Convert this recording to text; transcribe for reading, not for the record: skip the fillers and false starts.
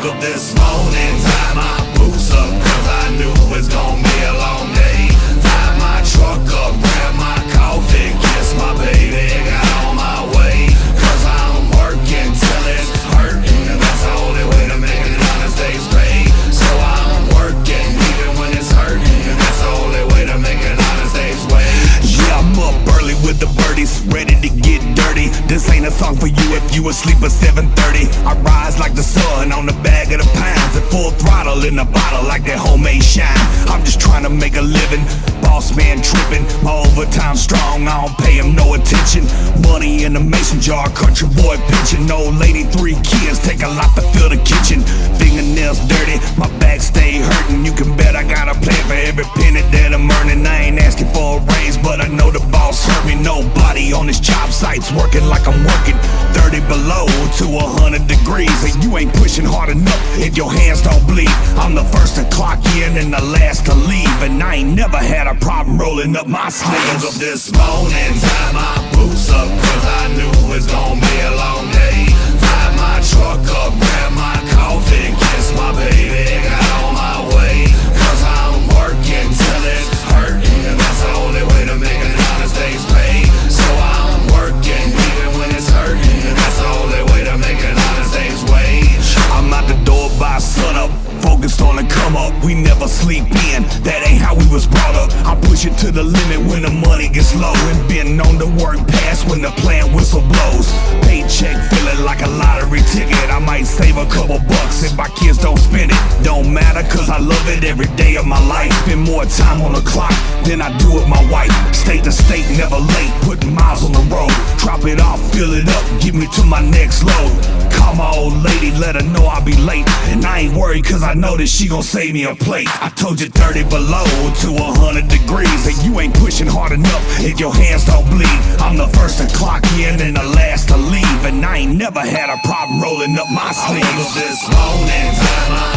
up this morning, tied my boots up, cause I knew it was gonna be a long day. Tied my truck up, grabbed my coffee, kissed my baby, got on my way. Cause I'm working till it's hurting, and that's the only way to make an honest day's pay. So I'm working even when it's hurting, and that's the only way to make an honest day's wage. Yeah, I'm up early with the birdies, ready to get dirty. This ain't a song for you if you asleep at 7:30. I rise like the sun on the bag of the pounds, at full throttle in the bottle like that homemade shine. I'm just trying to make a living, boss man tripping, my overtime strong, I don't pay him no attention. Money in the mason jar, country boy pitching. Old lady, 3 kids, take a lot to fill the kitchen. Fingernails dirty, my back stay hurting. You can bet I got a plan for every penny that I'm earning. I ain't asking for a raise, but I know the boss hurt me. Nobody on this job site's working like I'm working. 30 below to 100 degrees, and you ain't pushing hard enough if your hands don't bleed. I'm the first to clock in and the last to leave, and I ain't never had a problem rolling up my sleeves. I woke up this morning, tied my boots up, cause I knew it was gonna be a long day. Tied my truck up, grabbed my coffee, kissed my baby, got on my way. Cause I'm working till it's hurting, and that's the only way to make an honest day's pay. So I'm working even when it's hurting, and that's the only way to make an honest day's wage. I'm out the door by sunup, focused on the come up. We never sleep in, that ain't how we was brought up. I push it to the limit when the money gets low, and been known to work past when the plant whistle blows. Paycheck feeling like a lottery ticket, I might save a couple bucks if my kids don't spend it. Don't matter cause I love it every day of my life. Spend more time on the clock than I do with my wife. State to state, never late, putting miles on the road. Drop it off, fill it up, get me to my next load. Call my old lady, let her know I'll be late, and I ain't worried cause I know that she gon' save me a plate. I told you 30 below to 100 degrees, and you ain't pushing hard enough if your hands don't bleed. I'm the first to clock in and the last to leave, and I ain't never had a problem rolling up my sleeves. I woke up this morning, tied my